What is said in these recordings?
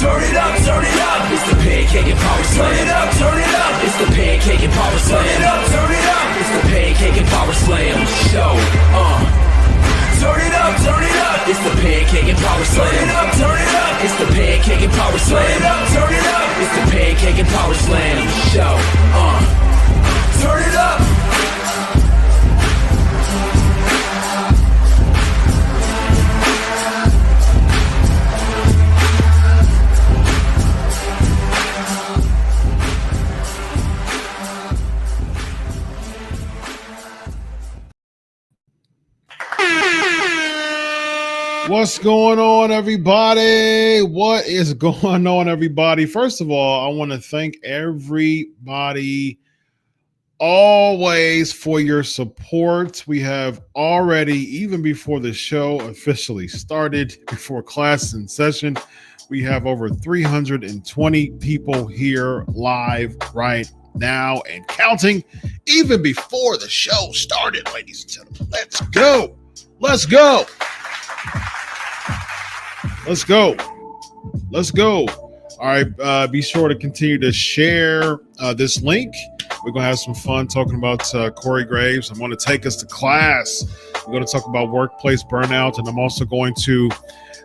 Turn it up, it's the pancake and power slam. Turn it up, it's the pancake and power slam. Turn it up, it's the pancake and power slam show. Turn it up, it's the pancake and power slam. Turn it up, it's the pancake and power slam. Turn it up, it's the pancake and power slam show. Turn it up. What's going on, everybody? What is going on, everybody? First of all, I want to thank everybody always for your support. We have already, even before the show officially started, before class in session, we have over 320 people here live right now and counting, even before the show started, ladies and gentlemen. Let's go. Let's go. Let's go. Let's go. All right. Be sure to continue to share this link. We're going to have some fun talking about Corey Graves. I'm going to take us to class. We're going to talk about workplace burnout. And I'm also going to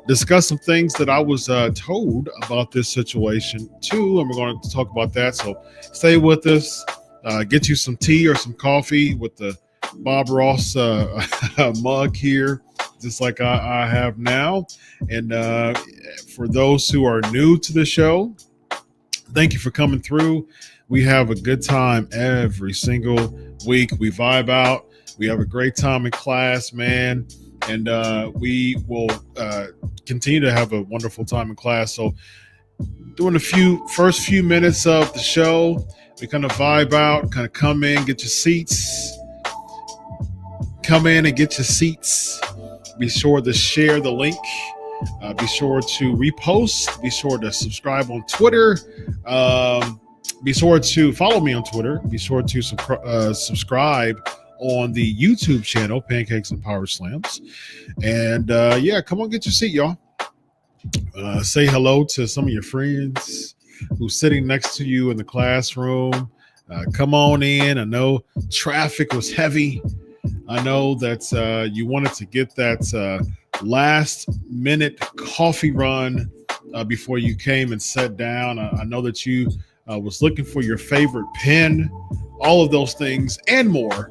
discuss some things that I was told about this situation too. And we're going to talk about that. So stay with us. Get you some tea or some coffee with the Bob Ross mug here, just like I have now. And for those who are new to the show, thank you for coming through. We have a good time every single week. We vibe out. We have a great time in class, man. And we will continue to have a wonderful time in class. So during the first few minutes of the show, we kind of vibe out, kind of come in, get your seats. Come in and get your seats. Be sure to share the link Be sure to repost. Be sure to subscribe on Twitter. Be sure to follow me on Twitter. Be sure to subscribe on the YouTube channel, Pancakes and Power Slams. And yeah, come on, get your seat, y'all. Say hello to some of your friends who's sitting next to you in the classroom. Come on in. I know traffic was heavy. I know that you wanted to get that last minute coffee run before you came and sat down. I know that you was looking for your favorite pen, all of those things and more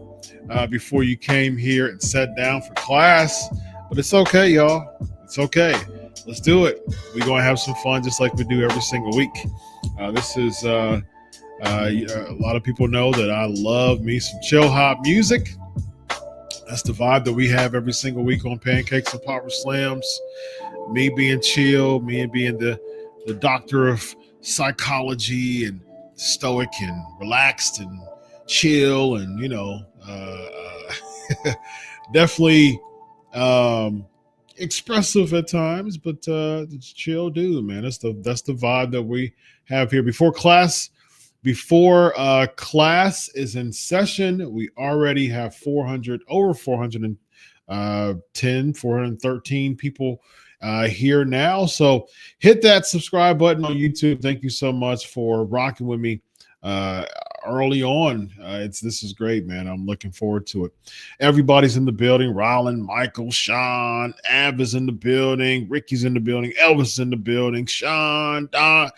before you came here and sat down for class. But it's okay, y'all. It's okay. Let's do it. We're going to have some fun just like we do every single week. This is a lot of people know that I love me some Chillhop music. That's the vibe that we have every single week on Pancakes and Power Slams. Me being chill, me being the doctor of psychology and stoic and relaxed and chill and, you know, definitely expressive at times, but it's chill dude, man. That's the vibe that we have here. Before class is in session, we already have 413 people here now. So hit that subscribe button on YouTube. Thank you so much for rocking with me early on. This is great, man. I'm looking forward to it. Everybody's in the building. Rollin, Michael, Sean, Ab is in the building. Ricky's in the building. Elvis is in the building. Sean, Don,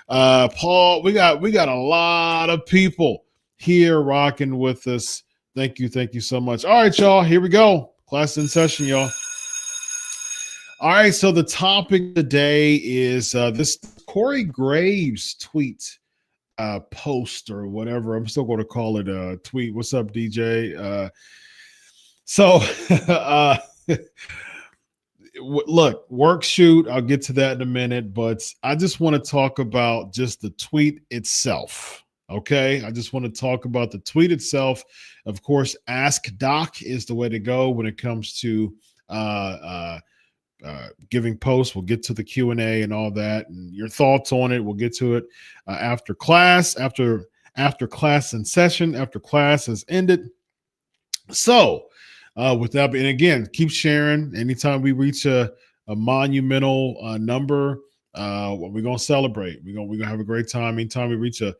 Paul. We got a lot of people here rocking with us. Thank you so much. All right, y'all. Here we go. Class in session, y'all. All right, so the topic today is this Corey Graves tweet post or whatever. I'm still going to call it a tweet. What's up, DJ? Look, work shoot. I'll get to that in a minute, but I just want to talk about just the tweet itself. Okay, I just want to talk about the tweet itself. Of course, Ask Doc is the way to go when it comes to giving posts. We'll get to the Q&A and all that and your thoughts on it. We'll get to it after class, after class in session, after class has ended. So with that, and again, keep sharing. Anytime we reach a monumental number, we're going to celebrate. We're going to have a great time. Anytime we reach a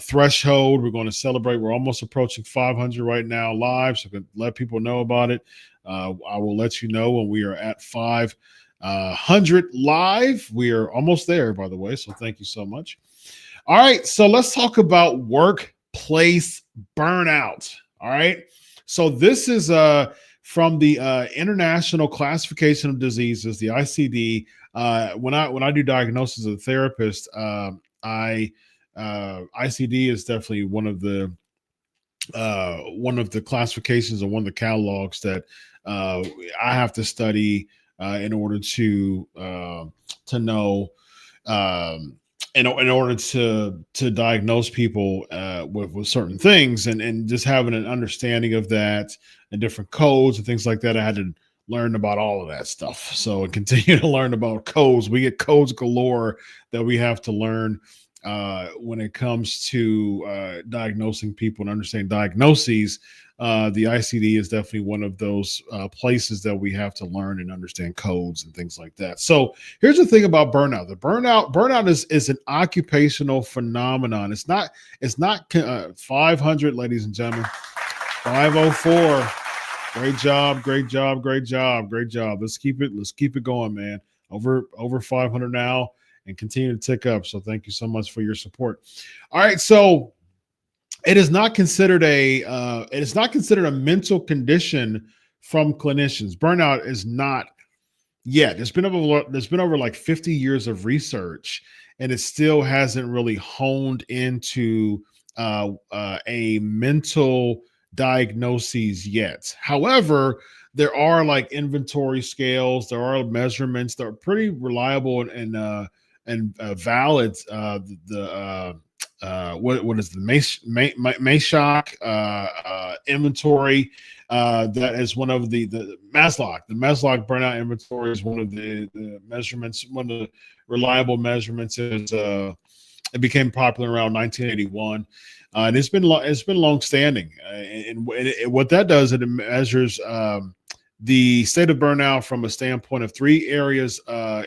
threshold, we're going to celebrate. We're almost approaching 500 right now live, so I can let people know about it. I will let you know when we are at 500 live. We are almost there, by the way, so thank you so much. All right, so let's talk about workplace burnout. All right, so this is from the International Classification of Diseases, the ICD. When I do diagnosis as a therapist, ICD is definitely one of the classifications or one of the catalogs that I have to study in order to know in order to diagnose people with certain things and just having an understanding of that and different codes and things like that. I had to learn about all of that stuff. So I continue to learn about codes. We get codes galore that we have to learn when it comes to diagnosing people and understanding diagnoses. The ICD is definitely one of those places that we have to learn and understand codes and things like that. So here's the thing about burnout. The burnout is an occupational phenomenon. It's not 500, ladies and gentlemen. 504. Great job. Let's keep it going, man. Over 500 now and continue to tick up. So thank you so much for your support. All right. So it is not considered a mental condition from clinicians. Burnout is not yet. There's been over like 50 years of research, and it still hasn't really honed into a mental diagnoses yet. However, there are like inventory scales, there are measurements that are pretty reliable and valid. what is the Meshock inventory? That is one of the Maslow. The Maslow burnout inventory is one of the measurements. One of the reliable measurements is it became popular around 1981, and it's been long standing. And what that does, it measures the state of burnout from a standpoint of three areas,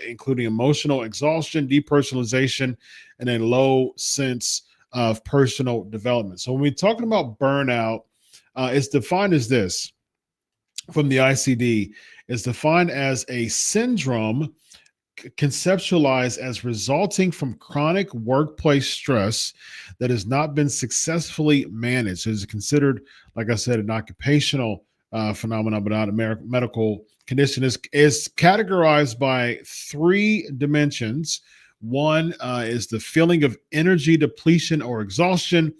including emotional exhaustion, depersonalization, and a low sense of personal development. So when we're talking about burnout, it's defined as this from the ICD. It's defined as a syndrome conceptualized as resulting from chronic workplace stress that has not been successfully managed. So it's considered, like I said, an occupational phenomenon, but not a medical condition. Is categorized by three dimensions. One is the feeling of energy depletion or exhaustion.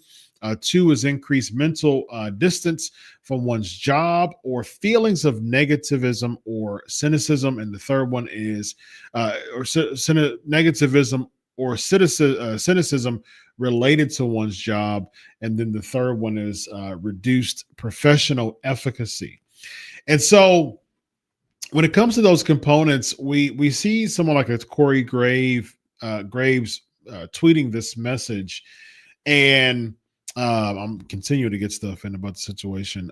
Two is increased mental distance from one's job or feelings of negativism or cynicism. And the third one is negativism or cynicism related to one's job. And then the third one is reduced professional efficacy. And so when it comes to those components, we see someone like a Corey Graves tweeting this message, and I'm continuing to get stuff in about the situation.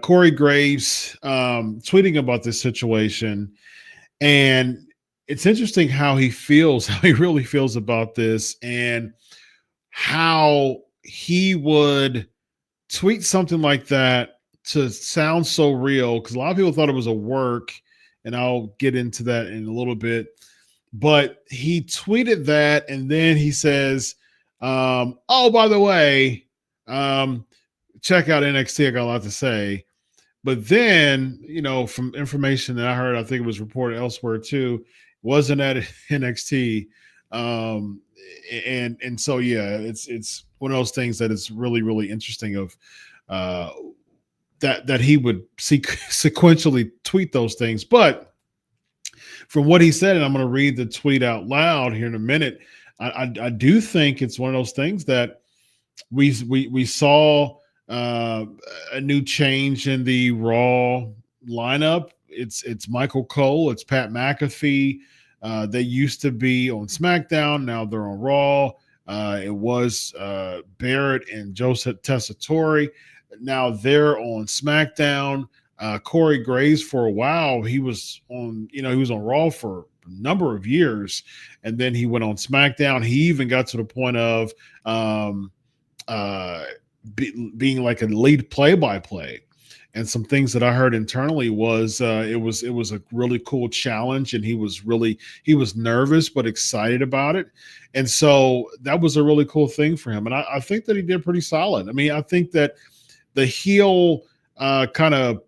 Corey Graves tweeting about this situation, and it's interesting how he really feels about this, and how he would tweet something like that to sound so real, because a lot of people thought it was a work, and I'll get into that in a little bit. But he tweeted that, and then he says, oh, by the way, check out NXT. I got a lot to say. But then, from information that I heard, I think it was reported elsewhere too, wasn't at NXT. And so, yeah, it's one of those things that is really, really interesting of that he would sequentially tweet those things. But from what he said, and I'm going to read the tweet out loud here in a minute, I do think it's one of those things that we saw a new change in the Raw lineup. It's Michael Cole, it's Pat McAfee. They used to be on SmackDown, now they're on Raw. It was Barrett and Joseph Tessitore. Now they're on SmackDown. Corey Graves, for a while, he was on Raw for a number of years, and then he went on SmackDown. He even got to the point of being like a lead play-by-play. And some things that I heard internally was it was a really cool challenge, and he was nervous but excited about it. And so that was a really cool thing for him. And I think that he did pretty solid. I mean, I think that the heel kind of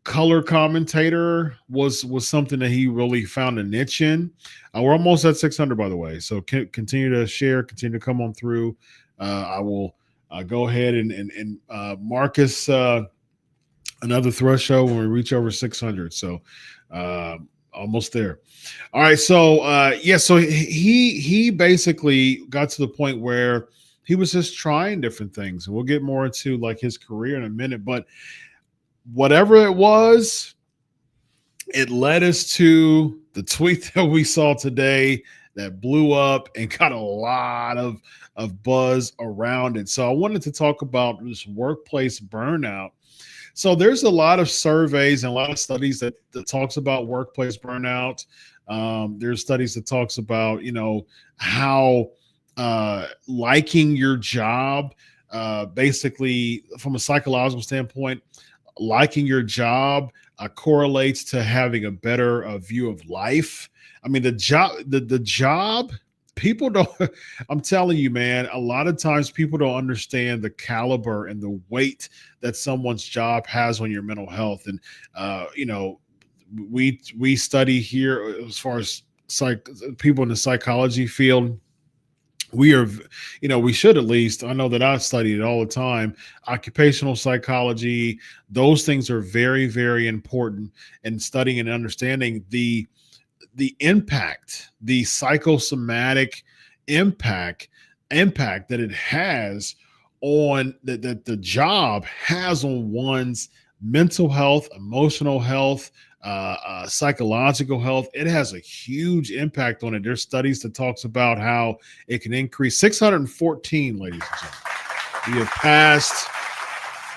color commentator was something that he really found a niche in. We're almost at 600, by the way. So continue to share, continue to come on through. I will go ahead and Marcus another threshold when we reach over 600. So almost there. All right. So so he basically got to the point where he was just trying different things. And we'll get more into like his career in a minute, but whatever it was, it led us to the tweet that we saw today that blew up and got a lot of buzz around it. So I wanted to talk about this workplace burnout. So there's a lot of surveys and a lot of studies that talks about workplace burnout. There's studies that talks about, how liking your job, basically from a psychological standpoint, liking your job correlates to having a better view of life. I mean, the job, people don't, I'm telling you, man, a lot of times people don't understand the caliber and the weight that someone's job has on your mental health. And, we study here as far as people in the psychology field. We are, we should at least, I know that I study it all the time, occupational psychology. Those things are very, very important in studying and understanding the impact, the psychosomatic impact impact that it has on that the job has on one's mental health, emotional health, psychological health. It has a huge impact on it. There's studies that talks about how it can increase 614, ladies and gentlemen.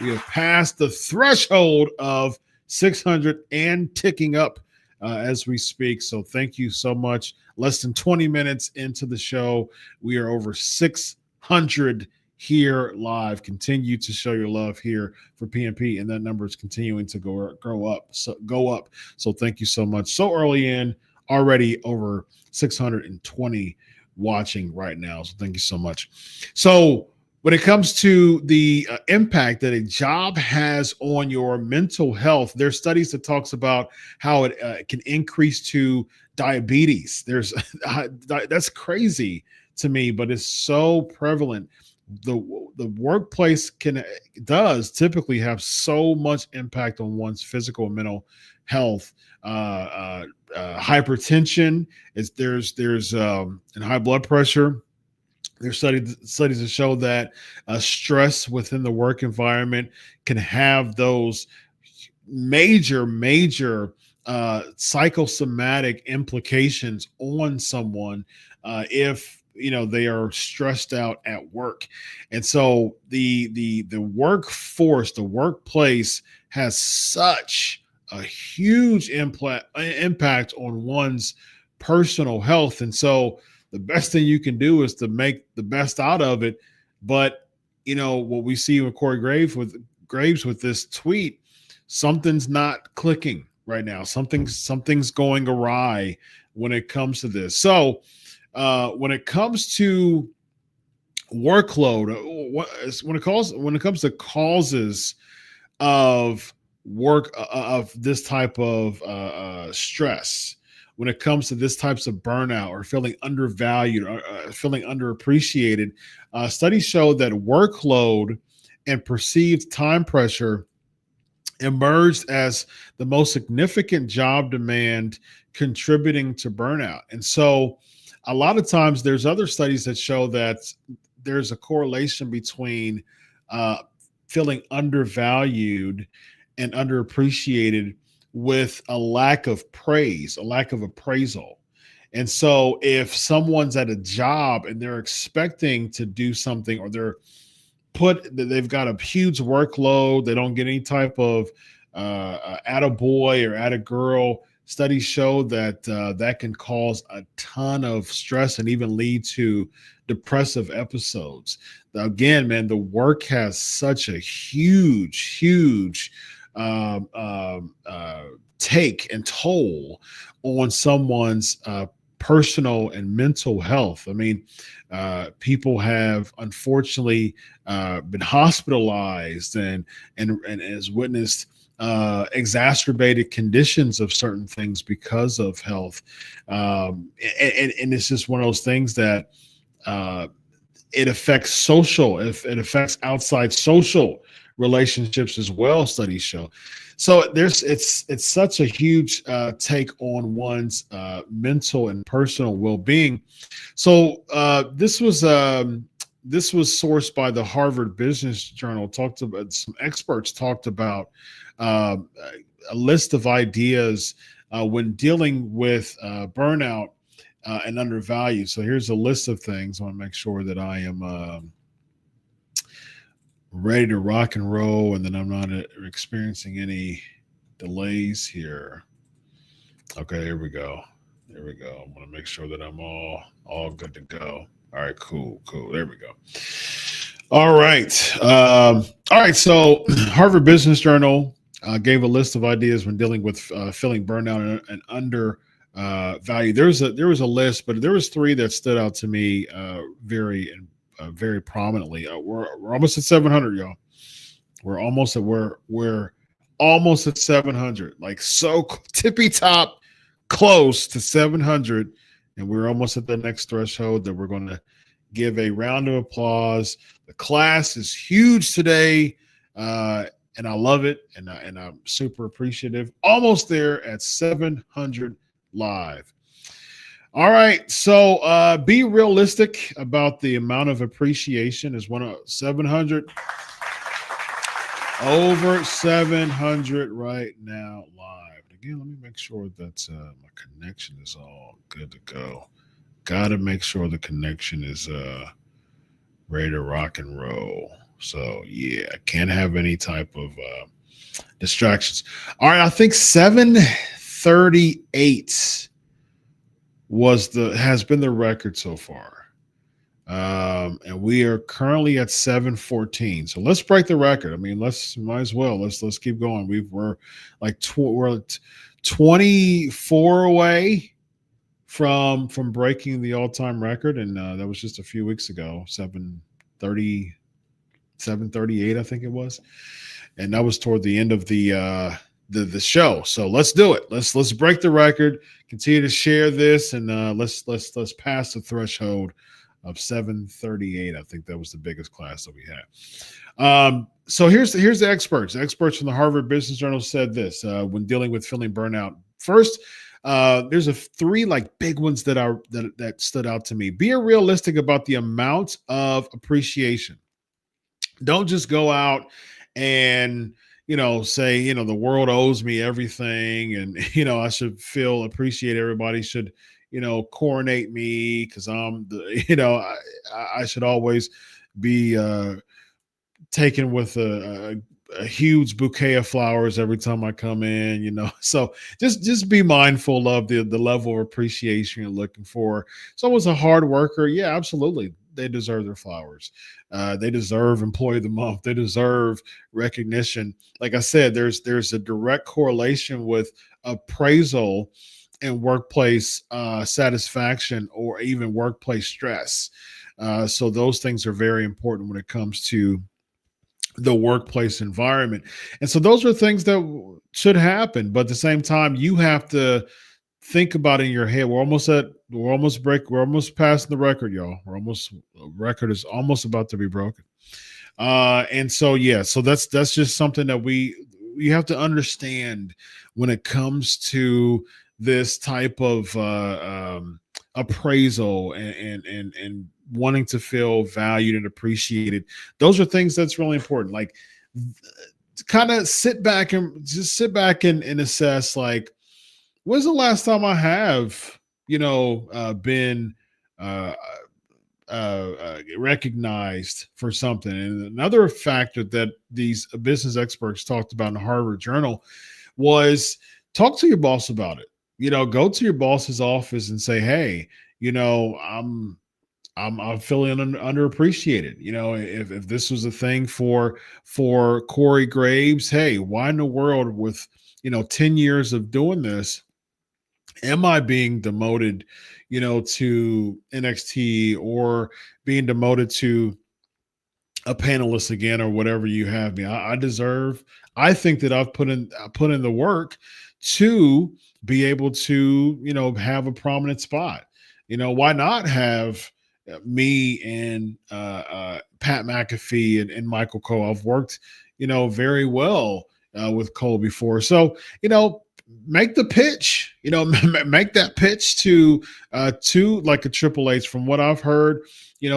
We have passed the threshold of 600 and ticking up as we speak. So thank you so much. Less than 20 minutes into the show, we are over 600 here live. Continue to show your love here for PNP, and that number is continuing to go up. So thank you so much. So early in, already over 620 watching right now. So thank you so much. So when it comes to the impact that a job has on your mental health, there's studies that talks about how it can increase to diabetes. There's that's crazy to me, but it's so prevalent. The workplace does typically have so much impact on one's physical and mental health. Hypertension there's and high blood pressure. There's studies that show that stress within the work environment can have those major psychosomatic implications on someone if they are stressed out at work. And so the workforce, the workplace has such a huge impact on one's personal health. And so the best thing you can do is to make the best out of it. But what we see with Corey Graves with this tweet, something's not clicking right now. Something's going awry when it comes to this. So when it comes to workload, when it comes to causes of work of this type of stress, when it comes to this types of burnout or feeling undervalued or feeling underappreciated, studies show that workload and perceived time pressure emerged as the most significant job demand contributing to burnout. And so a lot of times there's other studies that show that there's a correlation between feeling undervalued and underappreciated with a lack of praise, a lack of appraisal. And so if someone's at a job and they're expecting to do something, or they've got a huge workload, they don't get any type of attaboy or attagirl, studies show that that can cause a ton of stress and even lead to depressive episodes. Again, man, the work has such a huge take and toll on someone's personal and mental health. I mean, people have unfortunately been hospitalized and has witnessed exacerbated conditions of certain things because of health. And it's just one of those things that it affects it affects outside social relationships as well, studies show. So it's such a huge take on one's mental and personal well-being. So this was sourced by the Harvard Business Journal. Some experts talked about a list of ideas when dealing with burnout and undervalued. So here's a list of things. I want to make sure that I am ready to rock and roll, and then I'm not experiencing any delays here. Okay, here we go. I want to make sure that I'm all good to go. All right, cool. There we go. All right. So Harvard Business Journal gave a list of ideas when dealing with feeling burnout and undervalued. There was a list, but there was three that stood out to me very prominently. We're almost at 700, y'all. We're almost at 700, like so tippy top close to 700, and we're almost at the next threshold that we're going to give a round of applause. The class is huge today, and I love it, and I'm super appreciative. Almost there at 700 live. All right. So be realistic about the amount of appreciation is one of 700, over 700 right now live. Again, let me make sure that my connection is all good to go. Got to make sure the connection is ready to rock and roll. So yeah, can't have any type of distractions. All right, I think 738 has been the record so far. And we are currently at 714. So let's break the record. I mean, might as well. Let's keep going. We're like we're 24 away from breaking the all-time record, and that was just a few weeks ago. 730, 738, I think it was, and that was toward the end of the show. So let's do it. Let's break the record. Continue to share this, and let's pass the threshold of 738. I think that was the biggest class that we had. So here's the experts. Experts from the Harvard Business Journal said this when dealing with feeling burnout. First, there's three like big ones that stood out to me. Be realistic about the amount of appreciation. Don't just go out and say the world owes me everything, and I should feel appreciate. Everybody should coronate me because I'm the I should always be taken with a huge bouquet of flowers every time I come in. So just be mindful of the level of appreciation you're looking for. Someone's a hard worker, yeah, absolutely, they deserve their flowers. They deserve employee of the month. They deserve recognition. Like I said, there's a direct correlation with appraisal and workplace satisfaction, or even workplace stress. So those things are very important when it comes to the workplace environment. And so those are things that should happen. But at the same time, you have to think about it in your head. We're almost passing the record, y'all. Record is almost about to be broken. And so, yeah, so that's just something that we have to understand when it comes to this type of appraisal and wanting to feel valued and appreciated. Those are things that's really important. Like, kind of sit back and assess, like, when's the last time I have been recognized for something? And another factor that these business experts talked about in the Harvard Journal was talk to your boss about it. Go to your boss's office and say, hey, I'm feeling underappreciated. If this was a thing for Corey Graves, hey, why in the world with 10 years of doing this am I being demoted to NXT, or being demoted to a panelist again, or whatever you have me? I think that I've put in the work to be able to have a prominent spot. Why not have me and Pat McAfee and Michael Cole? I've worked very well with Cole before. So make the pitch, make that pitch to like a Triple H. From what I've heard,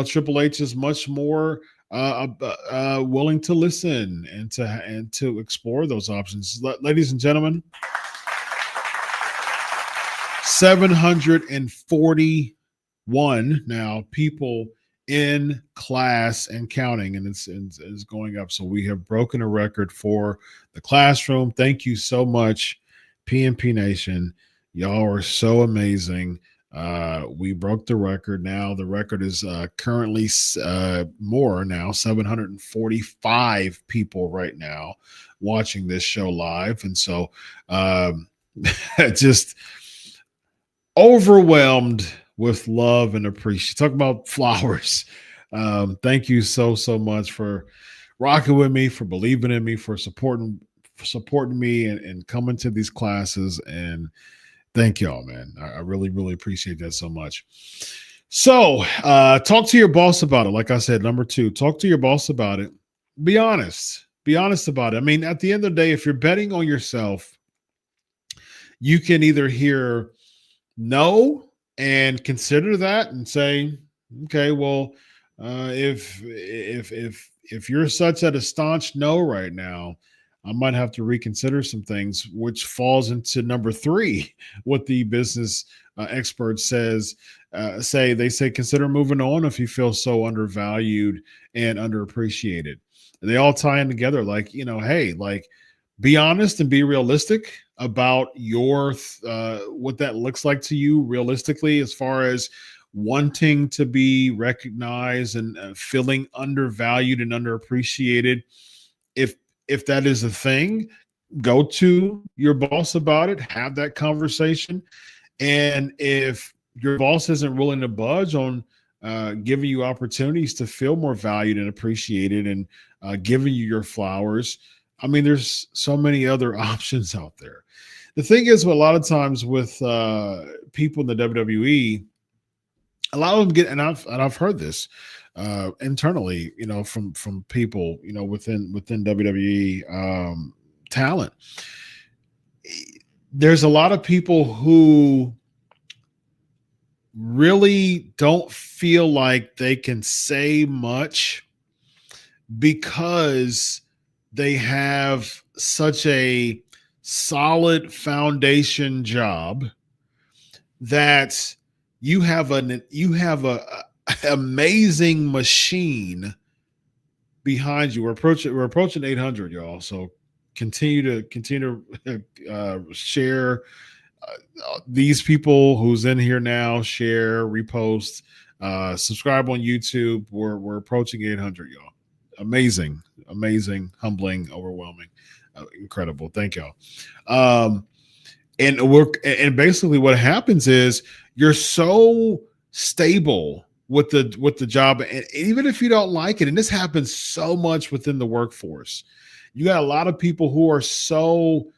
Triple H is much more willing to listen and to explore those options. Ladies and gentlemen, 741 now people in class and counting, and it's going up. So we have broken a record for the classroom. Thank you so much, PNP Nation. Y'all are so amazing. We broke the record. Now the record is currently more now, 745 people right now watching this show live. And so just overwhelmed with love and appreciation. Talk about flowers. Thank you so much for rocking with me, for believing in me, for supporting me and coming to these classes. And thank y'all, man. I really, really appreciate that so much. So talk to your boss about it. Like I said, number 2, talk to your boss about it. Be honest. Be honest about it. I mean, at the end of the day, if you're betting on yourself, you can either hear no, and consider that and say, okay, well, if you're such at a staunch no right now, I might have to reconsider some things, which falls into number three. What the business expert says, they say consider moving on if you feel so undervalued and underappreciated. And they all tie in together. Like, hey, like, be honest and be realistic about your what that looks like to you realistically, as far as wanting to be recognized and feeling undervalued and underappreciated. If that is a thing, go to your boss about it, have that conversation. And if your boss isn't willing to budge on giving you opportunities to feel more valued and appreciated, and giving you your flowers, I mean, there's so many other options out there. The thing is, a lot of times with people in the WWE, a lot of them get, and I've heard this internally, from people, within WWE talent. There's a lot of people who really don't feel like they can say much because they have such a solid foundation job that you have a amazing machine behind you. We're approaching 800, y'all. So continue to share. These people who's in here now, share, repost, subscribe on YouTube. We're approaching 800, y'all. Amazing, humbling, overwhelming, incredible. Thank y'all. And basically what happens is you're so stable with the job, and even if you don't like it, and this happens so much within the workforce, you got a lot of people who are so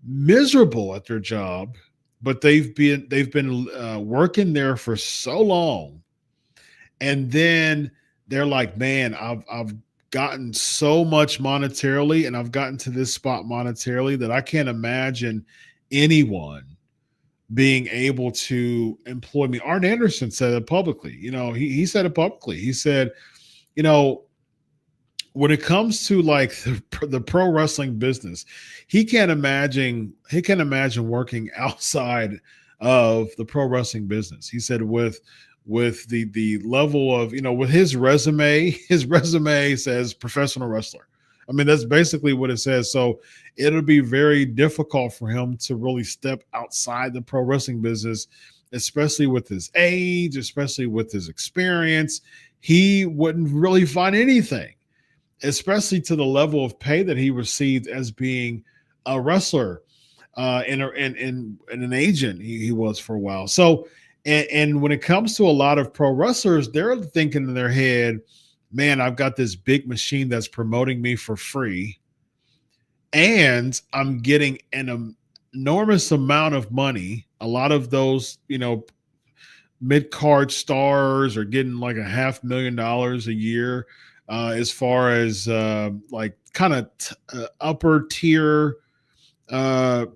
miserable at their job, but they've been working there for so long, and then they're like, man, I've gotten so much monetarily, and I've gotten to this spot monetarily that I can't imagine anyone being able to employ me. Arn Anderson said it publicly. He said it publicly. He said, when it comes to like the pro wrestling business, he can't imagine working outside of the pro wrestling business. He said with the level of, with his resume says professional wrestler. I mean, that's basically what it says. So it'll be very difficult for him to really step outside the pro wrestling business, especially with his age, especially with his experience. He wouldn't really find anything, especially to the level of pay that he received as being a wrestler and an agent he was for a while. So, and when it comes to a lot of pro wrestlers, they're thinking in their head, man, I've got this big machine that's promoting me for free, and I'm getting an enormous amount of money. A lot of those, mid-card stars are getting like $500,000 a year, as far as like kind of upper tier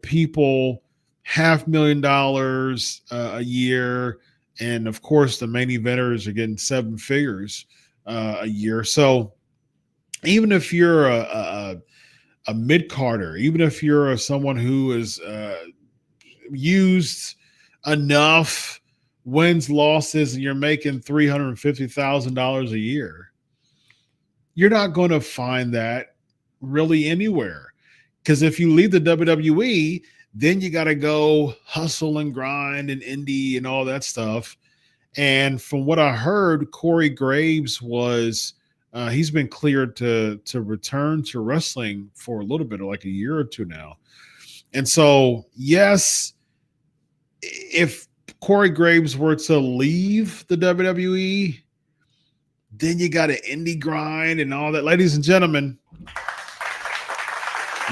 people, $500,000 a year. And of course, the main eventers are getting seven figures a year. So even if you're a mid-carder, even if you're someone who is used enough, wins, losses, and you're making $350,000 a year, you're not going to find that really anywhere. Because if you leave the WWE, then you got to go hustle and grind and indie and all that stuff. And from what I heard, Corey Graves was he's been cleared to return to wrestling for a little bit, like a year or two now. And so, yes, if Corey Graves were to leave the WWE, then you got an indie grind and all that. Ladies and gentlemen,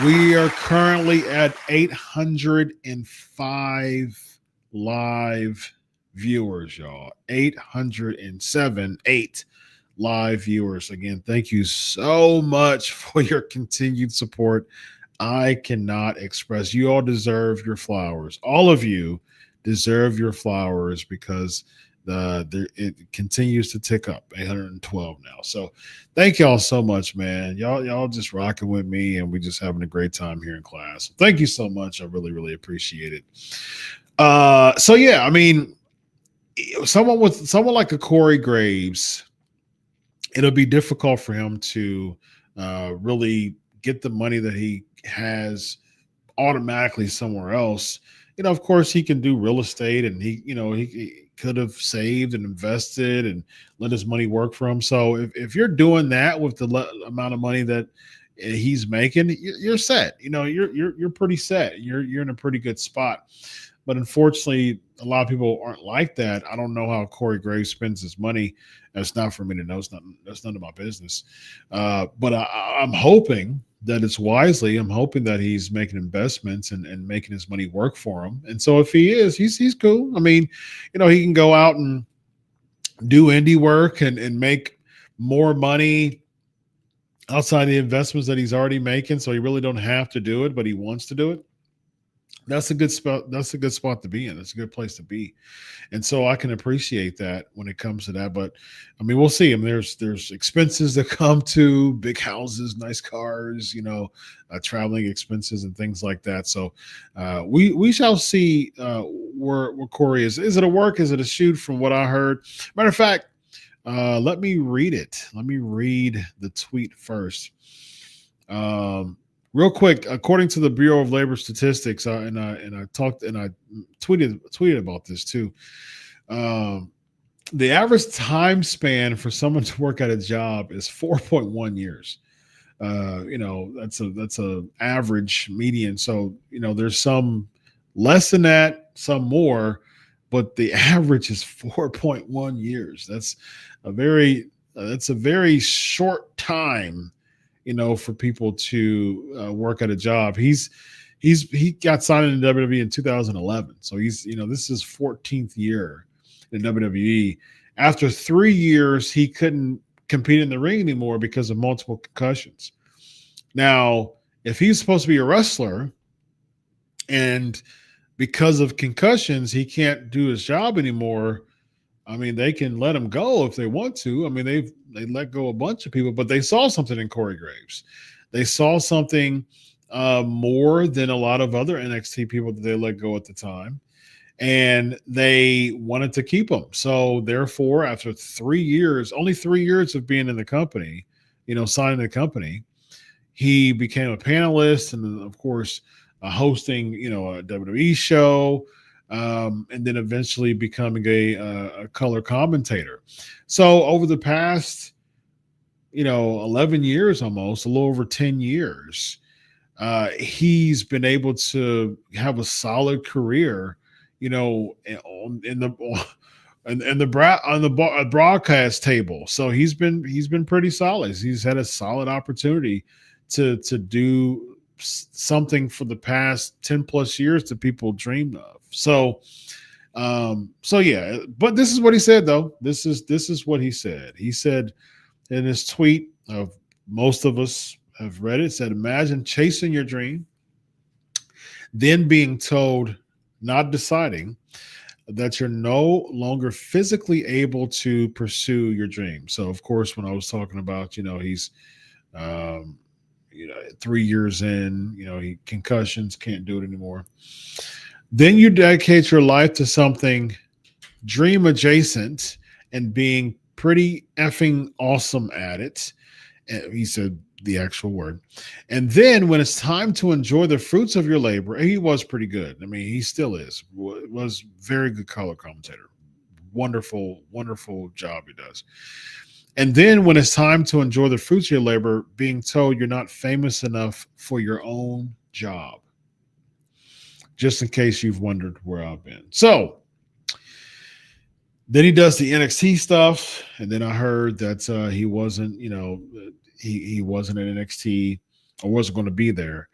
we are currently at 805 live viewers, y'all. 808 live viewers. Again, thank you so much for your continued support. I cannot express. You all deserve your flowers. All of you deserve your flowers because it continues to tick up 812 now. So thank y'all so much, man. Y'all just rocking with me, and we just having a great time here in class. So thank you so much. I really, really appreciate it. So yeah, I mean, someone like a Corey Graves, it'll be difficult for him to really get the money that he has automatically somewhere else. Of course, he can do real estate, and he could have saved and invested and let his money work for him. So if you're doing that with the amount of money that he's making, you're set. You're pretty set. You're in a pretty good spot. But unfortunately, a lot of people aren't like that. I don't know how Corey Graves spends his money. That's not for me to know. That's none of my business. But I'm hoping that it's wisely. I'm hoping that he's making investments and making his money work for him. And so if he is, he's cool. I mean, he can go out and do indie work and make more money outside the investments that he's already making. So he really don't have to do it, but he wants to do it. That's a good spot. That's a good spot to be in. That's a good place to be. And so I can appreciate that when it comes to that. But I mean, we'll see. I mean, there's expenses that come to big houses, nice cars, traveling expenses and things like that. So we shall see where Corey is. Is it a work? Is it a shoot from what I heard? Matter of fact, let me read it. Let me read the tweet first. Real quick, according to the Bureau of Labor Statistics, and I tweeted about this too. The average time span for someone to work at a job is 4.1 years. That's a average median. So there's some less than that, some more, but the average is 4.1 years. That's a very short time. For people to work at a job. He got signed in WWE in 2011. So this is his 14th year in WWE. After 3 years, he couldn't compete in the ring anymore because of multiple concussions. Now, if he's supposed to be a wrestler and because of concussions, he can't do his job anymore, I mean, they can let him go if they want to. I mean, they let go a bunch of people, but they saw something in Corey Graves. They saw something more than a lot of other NXT people that they let go at the time, and they wanted to keep him. So therefore, after 3 years, only 3 years of being in the company, signing the company, he became a panelist and, of course, hosting, a WWE show. And then eventually becoming a color commentator. So over the past, 11 years, almost a little over 10 years, he's been able to have a solid career, on the broadcast table. So he's been pretty solid. He's had a solid opportunity to do something for the past 10 plus years that people dreamed of. So yeah, but this is what he said though. This is what he said. He said in his tweet, of most of us have read it, said, imagine chasing your dream, then being told, not deciding, that you're no longer physically able to pursue your dream. So of course, when I was talking about, he's 3 years in, he concussions, can't do it anymore. Then you dedicate your life to something dream adjacent and being pretty effing awesome at it. And he said the actual word. And then when it's time to enjoy the fruits of your labor, he was pretty good. I mean, he still is. Was very good color commentator. Wonderful, wonderful job he does. And then when it's time to enjoy the fruits of your labor, being told you're not famous enough for your own job. Just in case you've wondered where I've been. So then he does the NXT stuff. And then I heard that he wasn't, he wasn't in NXT or wasn't going to be there.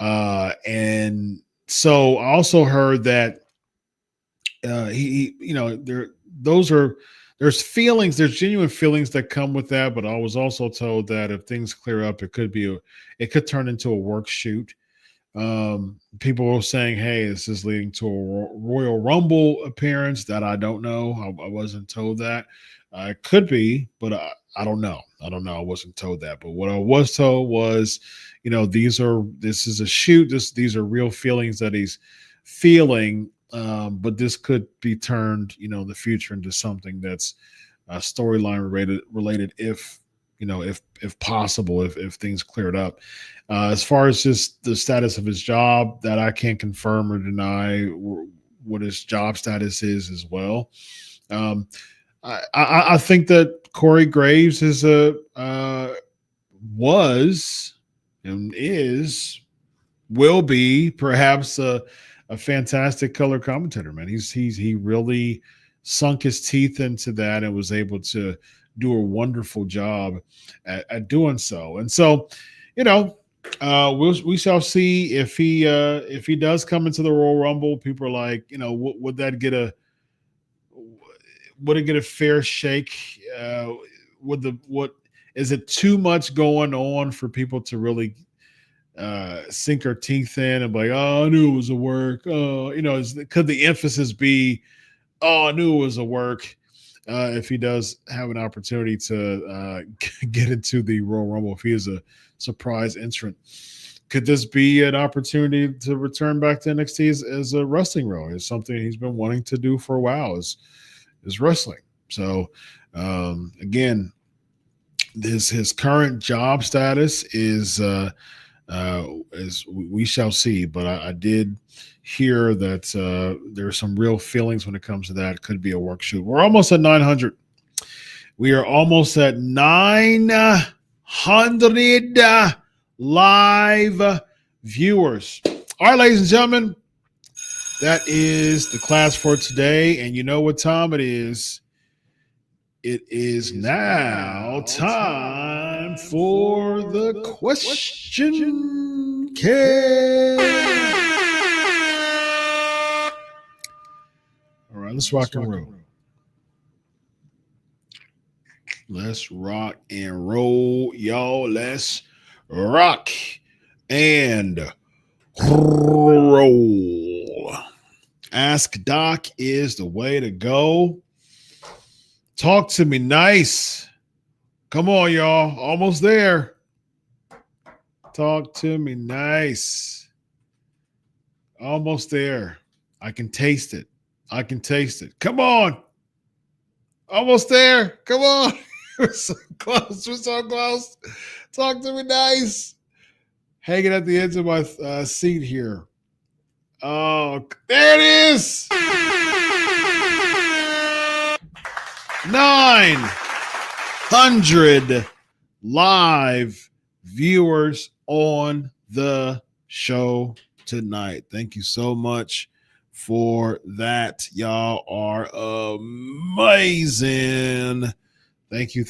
And so I also heard that there's feelings, there's genuine feelings that come with that. But I was also told that if things clear up, it could turn into a work shoot. People were saying, "Hey, this is leading to a Royal Rumble appearance." That I don't know. I wasn't told that. It could be, but I don't know. I don't know. I wasn't told that. But what I was told was, this is a shoot. These are real feelings that he's feeling. But this could be turned, in the future into something that's storyline related, if if possible, if things cleared up. As far as just the status of his job, that I can't confirm or deny what his job status is as well. I think that Corey Graves is was and will be perhaps a fantastic color commentator, man. He really sunk his teeth into that and was able to do a wonderful job at doing so. And so, we shall see if he does come into the Royal Rumble. People are like, would it get a fair shake? What is it too much going on for people to really sink our teeth in and be like, oh, I knew it was a work. Could the emphasis be, oh, I knew it was a work? If he does have an opportunity to get into the Royal Rumble, if he is a surprise entrant, could this be an opportunity to return back to NXT as a wrestling role? It's something he's been wanting to do for a while, is wrestling. So again, his current job status is we shall see. But I did hear that there are some real feelings when it comes to that. It could be a work shoot. We're almost at 900. We are almost at 900 live viewers. All right, ladies and gentlemen, that is the class for today. And you know what time it is? It is now time for the question cast. All right, let's rock and roll. Let's rock and roll, y'all. Let's rock and roll. Ask Doc is the way to go. Talk to me nice. Come on, y'all. Almost there. Talk to me nice. Almost there. I can taste it. I can taste it. Come on. Almost there. Come on. We're so close. We're so close. Talk to me nice. Hanging at the ends of my seat here. Oh, there it is. 900 live viewers on the show tonight. Thank you so much for that. Y'all are amazing. Thank you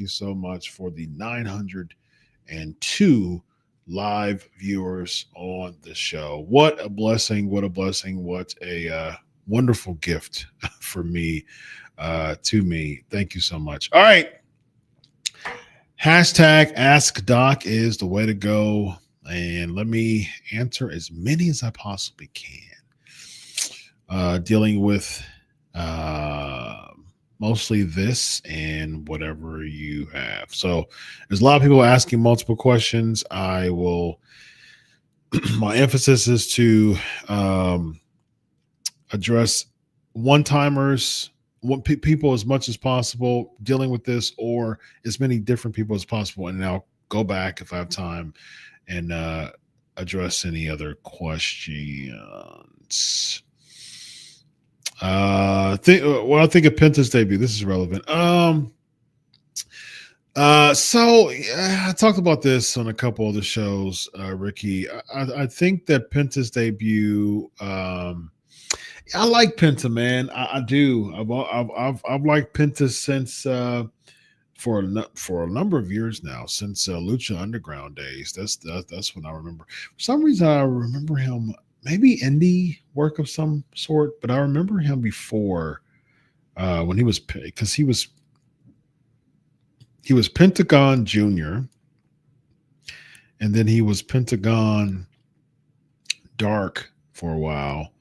so much for the 902 live viewers on the show. What a blessing. What a blessing. What a wonderful gift for me. To me. Thank you so much. All right. Hashtag Ask Doc is the way to go. And let me answer as many as I possibly can. Dealing with mostly this and whatever you have. So there's a lot of people asking multiple questions. I will, my emphasis is to address one-timers, people as much as possible dealing with this, or as many different people as possible. And I'll go back if I have time and address any other questions. I think of Penta's debut. This is relevant. So I talked about this on a couple of the shows, Ricky. I think that Penta's debut, I like Penta, man. I do. I've liked Penta since for a number of years now, since Lucha Underground days. That's when I remember. For some reason, I remember him, maybe indie work of some sort, but I remember him before when he was, because he was Pentagon Junior, and then he was Pentagon dark for a while.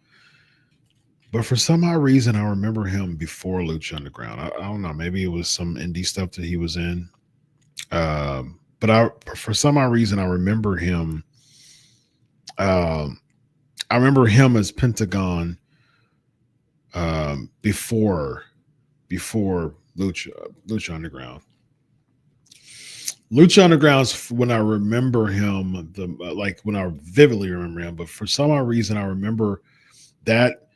But for some odd reason, I remember him before Lucha Underground. I don't know. Maybe it was some indie stuff that he was in. But for some odd reason, I remember him. Um, I remember him as Pentagon before Lucha Underground. Lucha Underground's when I remember him, when I vividly remember him. But for some odd reason, I remember that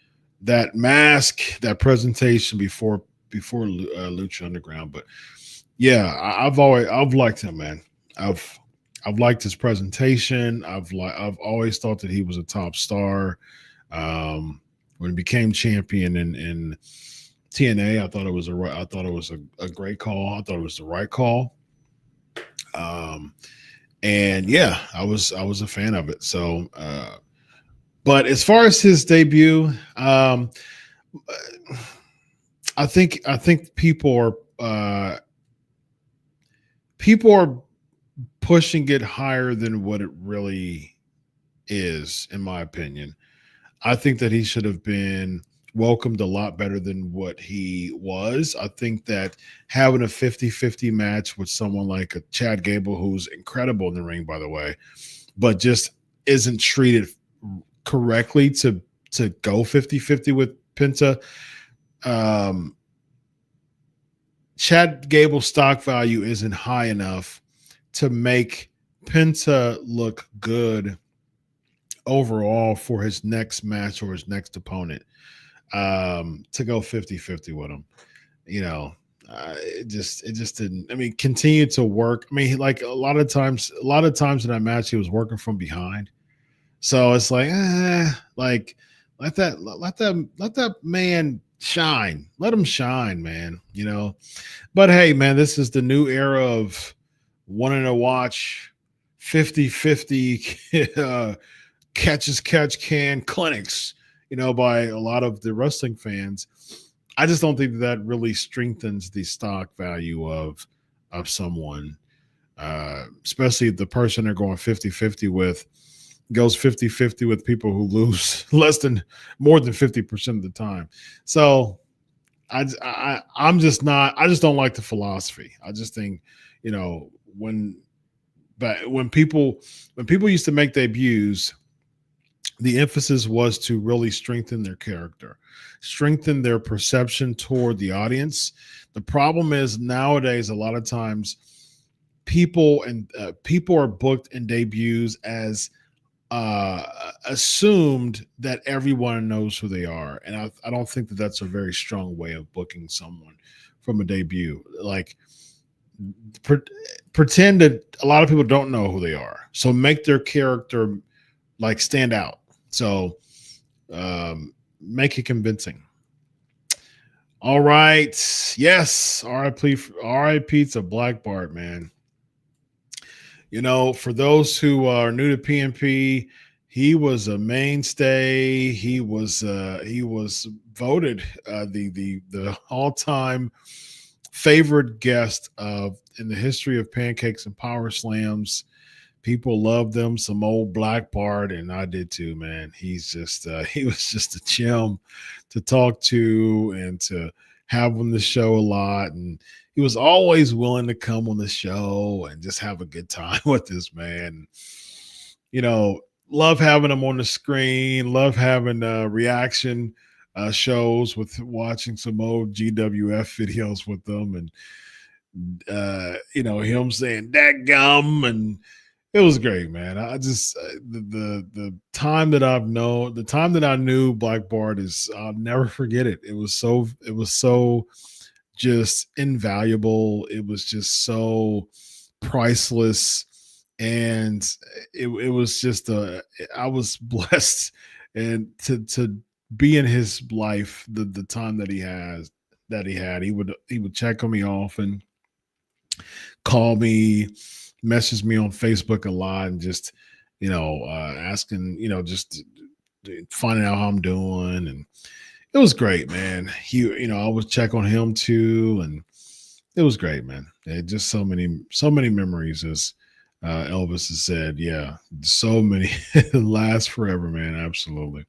mask, that presentation before Lucha Underground. But yeah, I've liked him, man. I've liked his presentation. I've always thought that he was a top star. When he became champion in TNA, I thought it was a great call. I thought it was the right call. And yeah, I was a fan of it. So, but as far as his debut, I think people are pushing it higher than what it really is, in my opinion. I think that he should have been welcomed a lot better than what he was. I think that having a 50-50 match with someone like a Chad Gable, who's incredible in the ring, by the way, but just isn't treated correctly to go 50-50 with Penta. Chad Gable's stock value isn't high enough to make Penta look good overall for his next match or his next opponent. To go 50-50 with him, it just didn't. I mean, continue to work. I mean, like a lot of times in that match, he was working from behind. So it's like, let that man shine. Let him shine, man. But hey, man, this is the new era of wanting to watch 50-50 catch can clinics, by a lot of the wrestling fans. I just don't think that really strengthens the stock value of someone, especially the person they're going 50-50 with goes 50-50 with people who lose more than 50% of the time. So I just don't like the philosophy. I just think, when people used to make debuts, the emphasis was to really strengthen their character, strengthen their perception toward the audience. The problem is nowadays, a lot of times people are booked in debuts as assumed that everyone knows who they are. And I don't think that that's a very strong way of booking someone from a debut. Like pretend that a lot of people don't know who they are. So make their character like stand out. So make it convincing. All right. Yes. RIP to Black Bart, man. For those who are new to PNP, he was a mainstay. He was voted the all-time favorite guest in the history of Pancakes and Power Slams. People love them, some old Black Bart, and I did too, man. He's just he was just a gem to talk to and to have on the show a lot. And he was always willing to come on the show and just have a good time with this man. Love having him on the screen, love having reaction shows with watching some old GWF videos with them, and him saying "that gum," and it was great, man. I just the time that I knew Black Bart I'll never forget it. It was so just invaluable. It was just so priceless, and it was just I was blessed and to be in his life the time that he had. He would check on me often, call me, message me on Facebook a lot, and just asking, just finding out how I'm doing. And it was great, man. I would check on him too, and it was great, man. Just so many memories. Elvis has said, yeah, so many last forever, man. Absolutely.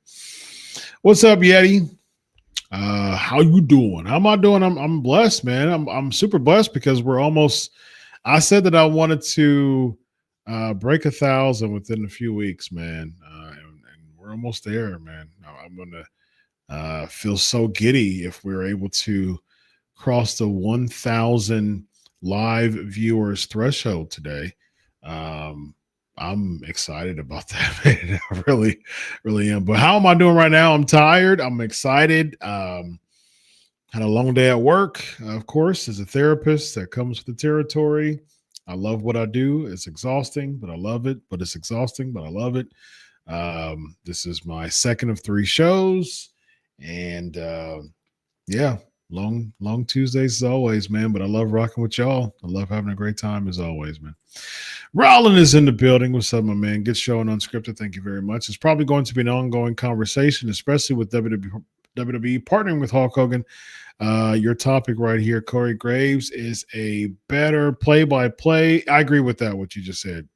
What's up, Yeti? How you doing? How am I doing? I'm blessed, man. I'm super blessed because we're almost. I said that I wanted to break 1,000 within a few weeks, man, and we're almost there, man. I'm gonna feel so giddy if we're able to cross the 1,000 live viewers threshold today. Um, I'm excited about that, man. I really, really am. But how am I doing right now? I'm tired. I'm excited. Had a long day at work, of course, as a therapist that comes with the territory. I love what I do. It's exhausting, but I love it. But it's exhausting, but I love it. This is my second of 3 shows. And yeah, long Tuesdays as always, man. But I love rocking with y'all. I love having a great time as always, man. Rollin is in the building. What's up, my man? Good show and unscripted. Thank you very much. It's probably going to be an ongoing conversation, especially with WWE partnering with Hulk Hogan. Your topic right here, Corey Graves, is a better play-by-play. I agree with that, what you just said.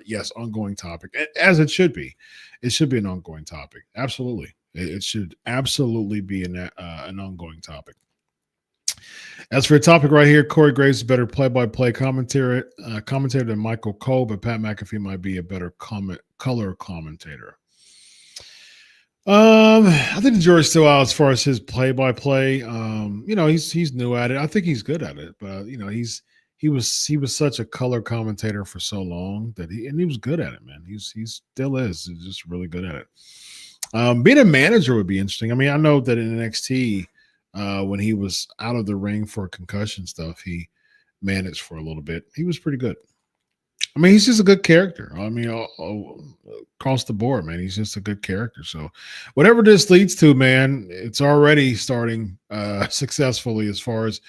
Yes, ongoing topic, as it should be. It should be an ongoing topic. Absolutely. It should absolutely be an ongoing topic. As for a topic right here, Corey Graves is a better play-by-play commentator than Michael Cole, but Pat McAfee might be a better color commentator. I think the jury's still out as far as his play-by-play. He's new at it. I think he's good at it, but he was such a color commentator for so long that he was good at it, man. He still is. He's just really good at it. Being a manager would be interesting. I mean, I know that in NXT, when he was out of the ring for concussion stuff, he managed for a little bit. He was pretty good. I mean, he's just a good character. I mean, across the board, man, he's just a good character. So whatever this leads to, man, it's already starting successfully as far as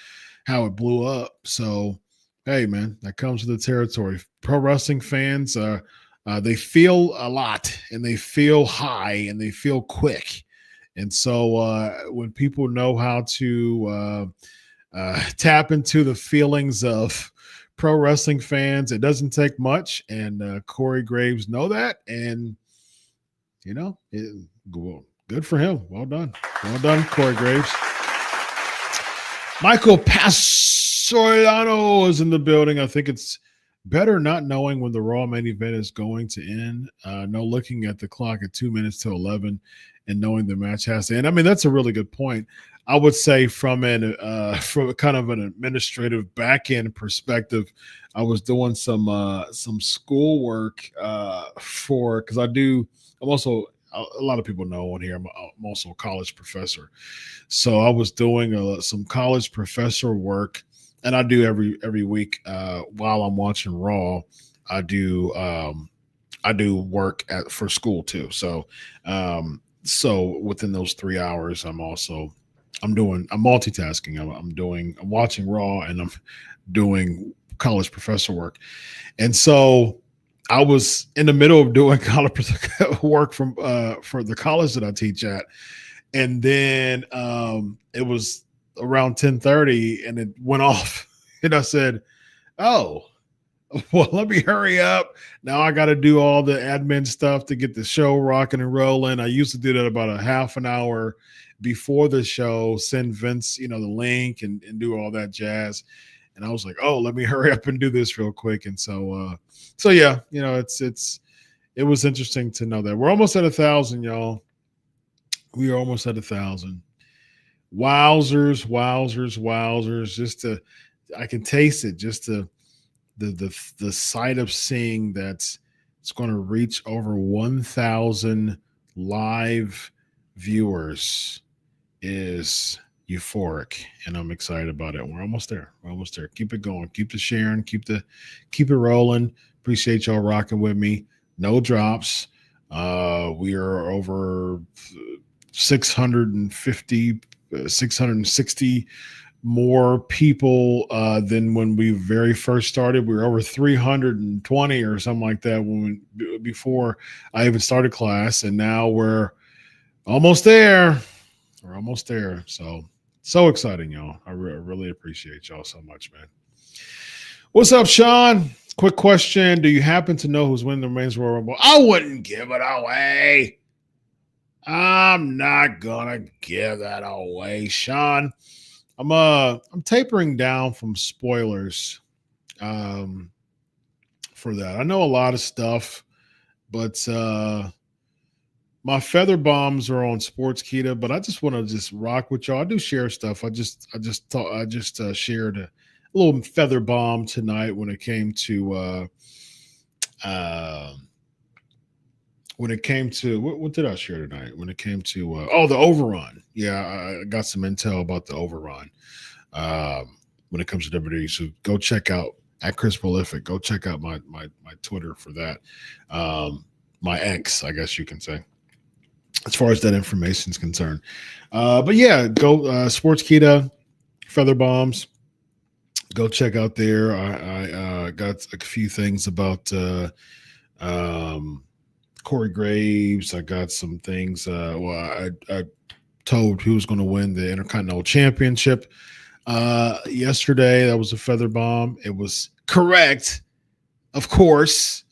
how it blew up. So, hey, man, that comes with the territory. Pro wrestling fans, they feel a lot, and they feel high, and they feel quick. And so when people know how to tap into the feelings of pro wrestling fans, it doesn't take much, and Corey Graves know that, and good for him. Well done, Corey Graves. Michael Passolano is in the building. I think it's better not knowing when the Raw main event is going to end. No looking at the clock at 2 minutes to 11 and knowing the match has to end. I mean, that's a really good point. I would say from kind of an administrative back end perspective, I was doing some schoolwork because I'm also, a lot of people know on here, I'm also a college professor. So I was doing some college professor work, and I do every week while I'm watching Raw. I do work for school too. So within those 3 hours, I'm multitasking. I'm watching Raw, and I'm doing college professor work. And so I was in the middle of doing college work for the college that I teach at. And then it was around 10:30 and it went off. And I said, oh, well, let me hurry up. Now I got to do all the admin stuff to get the show rocking and rolling. I used to do that about a half an hour before the show, send Vince, the link and do all that jazz. And I was like, oh, let me hurry up and do this real quick. And so yeah, it was interesting to know that we're almost at 1,000, y'all. We are almost at 1,000. Wowzers. I can taste it. Just the sight of seeing that it's going to reach over 1,000 live viewers is euphoric, and I'm excited about it. We're almost there. Keep it going. Keep the sharing. Keep it rolling. Appreciate y'all rocking with me. No drops. We are over 650, 660 more people than when we very first started. We were over 320 or something like that before I even started class, and now we're almost there. We're almost there. So exciting, y'all. I really appreciate y'all so much, man. What's up, Sean? Quick question. Do you happen to know who's winning the Men's Royal Rumble? I wouldn't give it away. I'm not gonna give that away, Sean. I'm tapering down from spoilers for that. I know a lot of stuff, but my feather bombs are on Sportskeeda, but I just want to just rock with y'all. I do share stuff. I just shared a little feather bomb tonight when it came to what did I share tonight? When it came to the overrun. Yeah, I got some intel about the overrun when it comes to WWE. So go check out at Chris Prolific. Go check out my Twitter for that. My X, I guess you can say, as far as that information is concerned. But yeah, go Sportskeeda, Feather Bombs. Go check out there. I got a few things about Corey Graves. I got some things. I told who was going to win the Intercontinental Championship yesterday. That was a feather bomb. It was correct, of course.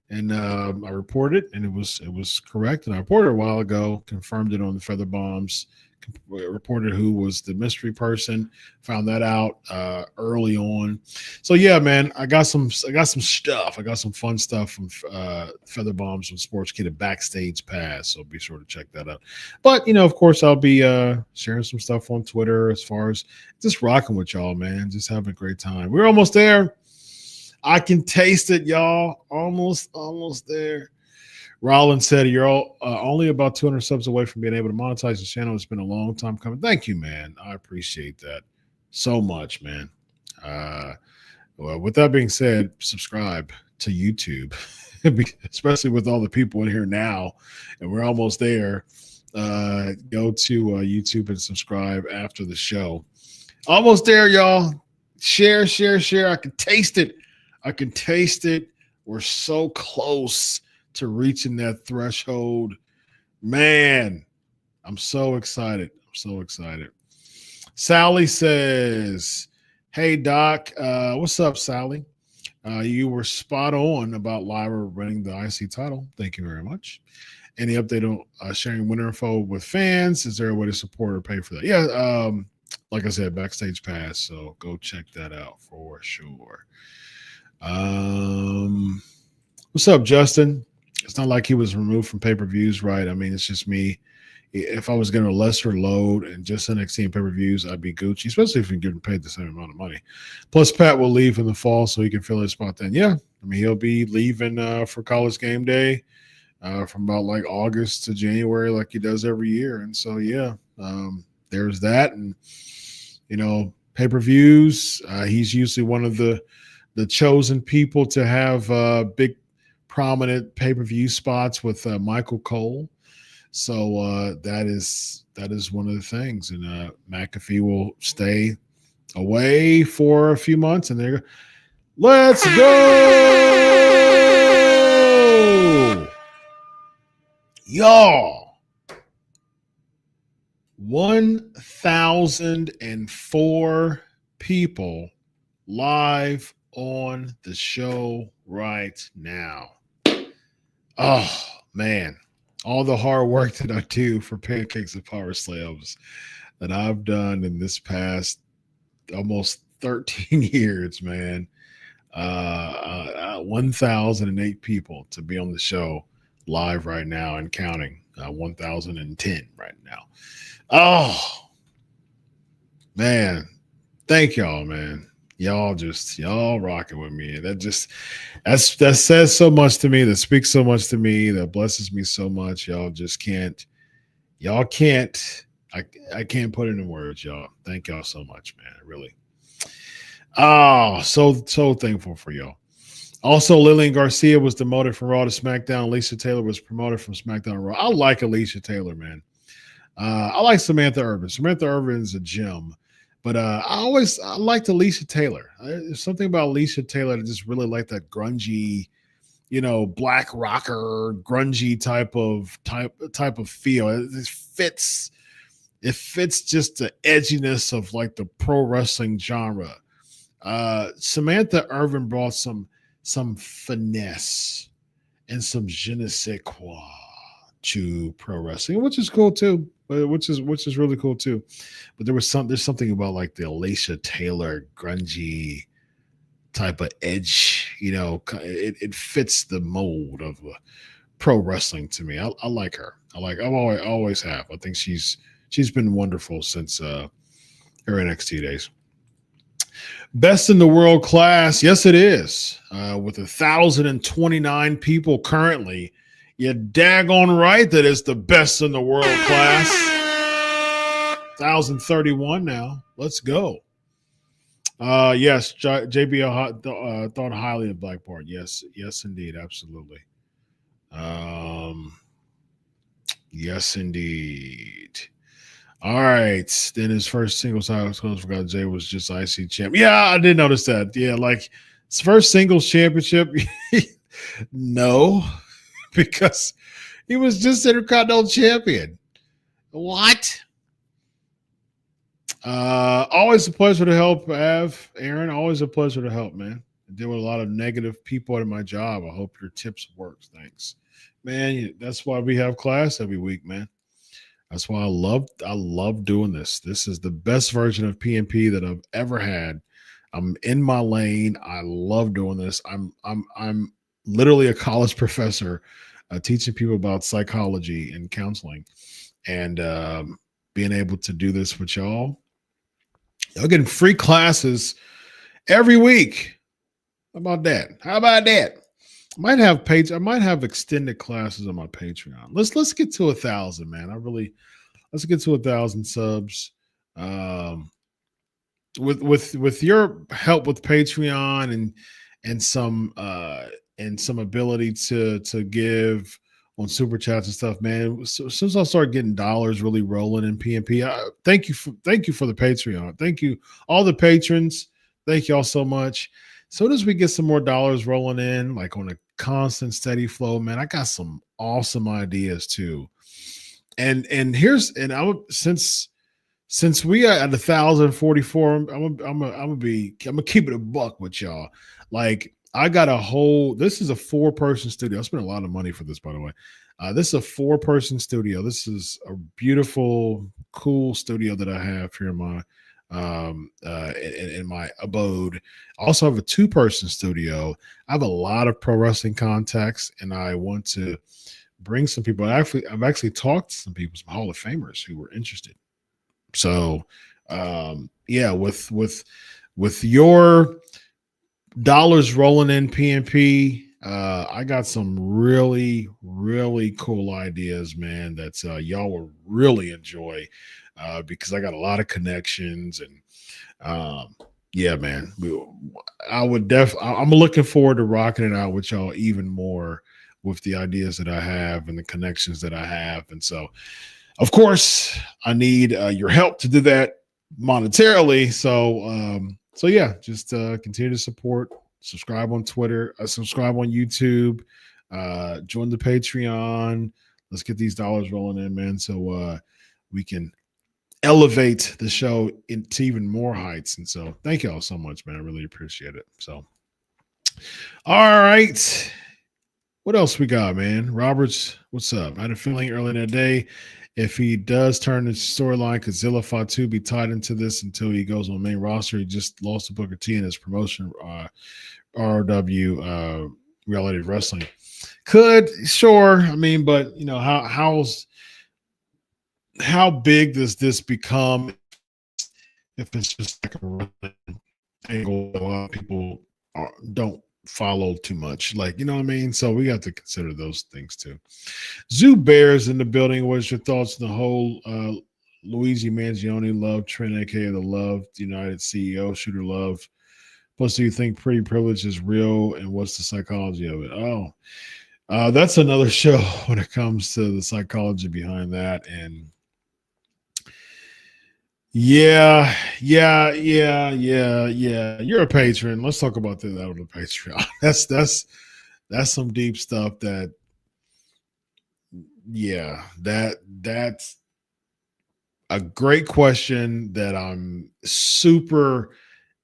And I reported it, and it was correct. And I reported a while ago, confirmed it on the feather bombs. Reported who was the mystery person. Found that out early on. So yeah, man, I got some stuff. I got some fun stuff from Feather Bombs and Sportskeeda Backstage Pass. So be sure to check that out. But of course, I'll be sharing some stuff on Twitter as far as just rocking with y'all, man. Just having a great time. We're almost there. I can taste it, y'all. Almost there. Rollins said, you're only about 200 subs away from being able to monetize the channel. It's been a long time coming. Thank you, man. I appreciate that so much, man. Well, with that being said, subscribe to YouTube, especially with all the people in here now, and we're almost there. Go to YouTube and subscribe after the show. Almost there, y'all. Share. I can taste it. We're so close to reaching that threshold. Man, I'm so excited. Sally says, hey, Doc. What's up, Sally? You were spot on about Lyra winning the IC title. Thank you very much. Any update on sharing winner info with fans? Is there a way to support or pay for that? Yeah, like I said, Backstage Pass. So go check that out for sure. What's up, Justin? It's not like he was removed from pay-per-views, right? I mean, it's just me. If I was getting a lesser load and just NXT and pay-per-views, I'd be Gucci, especially if you're getting paid the same amount of money. Plus, Pat will leave in the fall so he can fill his spot then. Yeah, I mean, he'll be leaving for College Game Day from about like August to January like he does every year. And so, yeah, there's that. And, pay-per-views, he's usually one of the chosen people to have big prominent pay-per-view spots with Michael Cole. So that is one of the things. And McAfee will stay away for a few months, and they're let's go, y'all. 1,004 people live on the show right now. Oh, man. All the hard work that I do for Pancakes and Power Slams that I've done in this past almost 13 years, man. 1,008 people to be on the show live right now and counting. 1,010 right now. Oh, man. Thank y'all, man. Y'all rocking with me. That says so much to me. That speaks so much to me. That blesses me so much. I can't put it in words, y'all. Thank y'all so much, man. Really. Oh, so thankful for y'all. Also, Lillian Garcia was demoted from Raw to SmackDown. Alicia Taylor was promoted from SmackDown to Raw. I like Alicia Taylor, man. I like Samantha Irvin. Samantha Irvin is a gem. But I liked Alicia Taylor. There's something about Alicia Taylor that just really like that grungy, black rocker, grungy type of feel. It fits just the edginess of like the pro wrestling genre. Samantha Irvin brought some some finesse and some je ne sais quoi to pro wrestling, which is cool too. Which is really cool too. But there's something about like the Alicia Taylor grungy type of edge. It fits the mold of pro wrestling to me. I like her. I've always have. I think she's been wonderful since her NXT days. Best in the world class, yes, it is. With 1,029 people currently, you're daggone right that it's the best in the world class. 1,031 now. Let's go. Yes, JBL thought highly of Blackpart. Yes, indeed, absolutely. Yes, indeed. All right. Then his first singles title forgot Jay was just IC champ. Yeah, I did notice that. Yeah, like his first singles championship. No, because he was just Intercontinental champion. What? Always a pleasure to help, Aaron. Always a pleasure to help, man. I deal with a lot of negative people at my job. I hope your tips works. Thanks, man. That's why we have class every week, man. That's why I love doing this. This is the best version of PNP that I've ever had. I'm in my lane. I love doing this. I'm literally a college professor teaching people about psychology and counseling, and being able to do this with y'all. Y'all getting free classes every week. How about that? I might have extended classes on my Patreon. Let's get to 1,000, man. Let's get to 1,000 subs. With your help with Patreon and some ability to give on super chats and stuff, man. So since I start getting dollars really rolling in PNP, thank you for the Patreon. Thank you all the patrons. Thank y'all so much. Soon as we get some more dollars rolling in, like on a constant, steady flow, man, I got some awesome ideas too. And since we are at 1,044, I'm gonna keep it a buck with y'all. Like this is a 4-person studio. I spent a lot of money for this, by the way. This is a 4-person studio. This is a beautiful, cool studio that I have here in my in my abode. I also have a 2-person studio. I have a lot of pro wrestling contacts, and I want to bring some people. I've actually talked to some people, some Hall of Famers who were interested. So, yeah, with your dollars rolling in PNP, I got some really, really cool ideas, man, that y'all will really enjoy. Because I got a lot of connections, and yeah, man, I'm looking forward to rocking it out with y'all even more with the ideas that I have and the connections that I have. And so, of course, I need your help to do that monetarily. So yeah, just continue to support, subscribe on Twitter, subscribe on YouTube, join the Patreon. Let's get these dollars rolling in, man, so we can elevate the show into even more heights. And so thank you all so much, man. I really appreciate it. So, all right. What else we got, man? Roberts, what's up? I had a feeling earlier in the day, if he does turn the storyline, could Zilla Fatu be tied into this until he goes on the main roster? He just lost to Booker T in his promotion, ROW Reality Wrestling. Could, sure. I mean, but you know, how big does this become if it's just like a angle? A lot of people don't follow too much, like, you know what I mean? So we got to consider those things too. Zoo Bears in the building. What's your thoughts on the whole Luigi Mangione love trend, aka the Love United CEO Shooter Love? Plus, do you think pretty privilege is real, and what's the psychology of it? That's another show when it comes to the psychology behind that. And yeah. You're a patron. Let's talk about that on the Patreon. That's some deep stuff. That's a great question that I'm super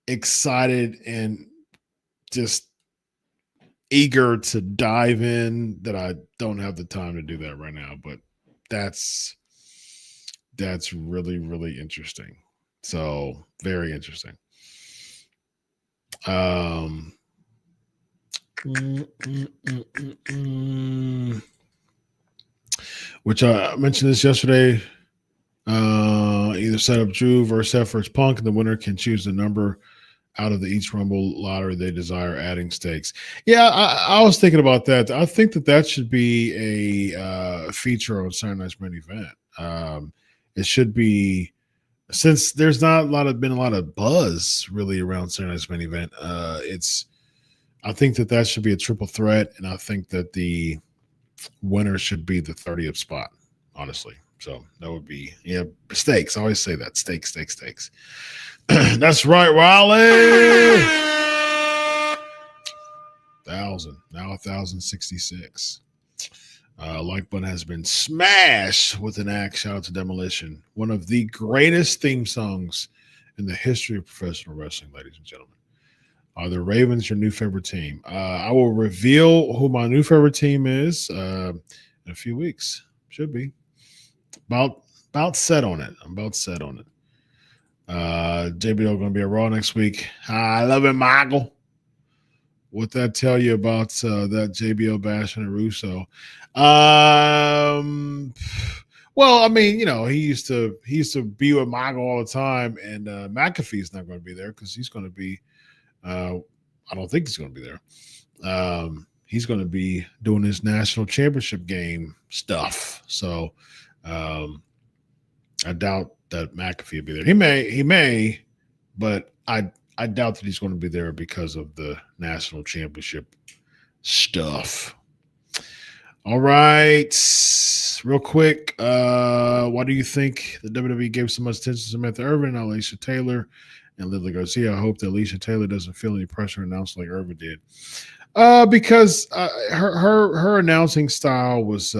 excited and just eager to dive in that I don't have the time to do that right now. But that's really, really interesting. So very interesting. Which I mentioned this yesterday. Either set up Drew versus Seth versus Punk, and the winner can choose the number out of the each Rumble lottery they desire, adding stakes. Yeah, I was thinking about that. I think that should be a feature on Saturday Night's main event. It should be, since there's not been a lot of buzz really around Saturday Night's main event. I think that should be a triple threat, and I think that the winner should be the 30th spot, honestly. So that would be, stakes. I always say that. Stakes. That's right, Riley. 1,066. Like button has been smashed with an axe. Shout out to Demolition. One of the greatest theme songs in the history of professional wrestling, ladies and gentlemen. Are the Ravens your new favorite team? I will reveal who my new favorite team is in a few weeks. Should be. About set on it. I'm about set on it. JBL going to be at Raw next week. I love it, Michael. What that tell you about that JBL bashing and Russo? Well, I mean, he used to be with Michael all the time, and McAfee's not going to be there because he's going to be. I don't think he's going to be there. He's going to be doing his national championship game stuff. So I doubt that McAfee will be there. He may, but I doubt that he's going to be there because of the national championship stuff. All right. Real quick. Why do you think the WWE gave so much attention to Samantha Irvin and Alicia Taylor and Lily Garcia? I hope that Alicia Taylor doesn't feel any pressure to announce like Irvin did. Because her announcing style was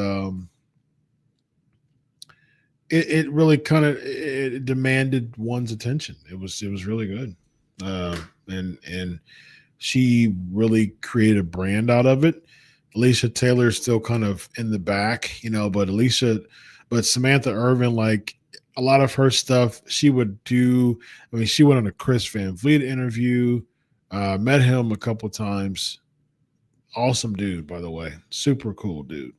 it really kind of demanded one's attention. It was really good, and she really created a brand out of it. Alicia Taylor is still kind of in the back, but Samantha Irvin, like a lot of her stuff, she would do. I mean, she went on a Chris Van Vliet interview, met him a couple of times. Awesome dude, by the way. Super cool dude.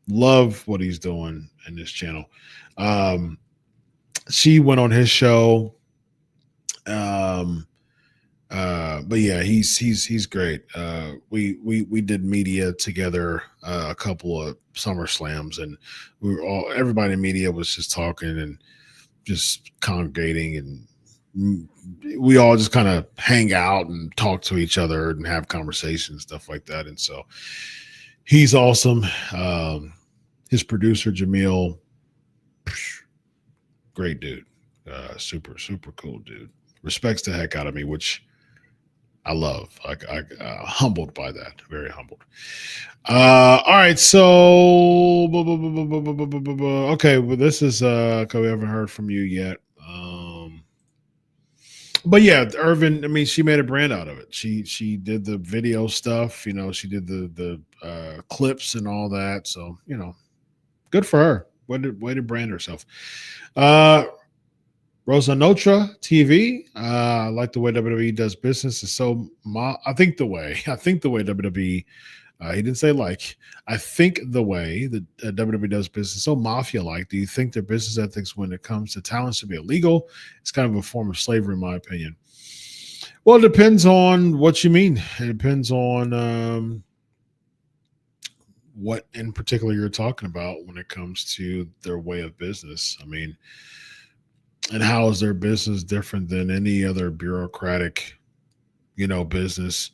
Love what he's doing in this channel. She went on his show. But yeah, he's great. We did media together a couple of SummerSlams, and everybody in media was just talking and just congregating, and we all just kind of hang out and talk to each other and have conversations, stuff like that. And so he's awesome. His producer, Jamil, great dude. Super, super cool dude. Respects the heck out of me, which I love. I humbled by that. Very humbled. All right. So, okay. Well, this is, because we haven't heard from you yet. But yeah, Irvin, I mean, she made a brand out of it. She did the video stuff, she did the clips and all that. So, good for her. Way to brand herself. Rosa Notra TV. I like the way WWE does business. Is so I think the way WWE, he didn't say like, I think the way that WWE does business is so mafia-like. Do you think their business ethics when it comes to talent should be illegal? It's kind of a form of slavery, in my opinion. Well, it depends on what you mean. It depends on what in particular you're talking about when it comes to their way of business. I mean, and how is their business different than any other bureaucratic, business?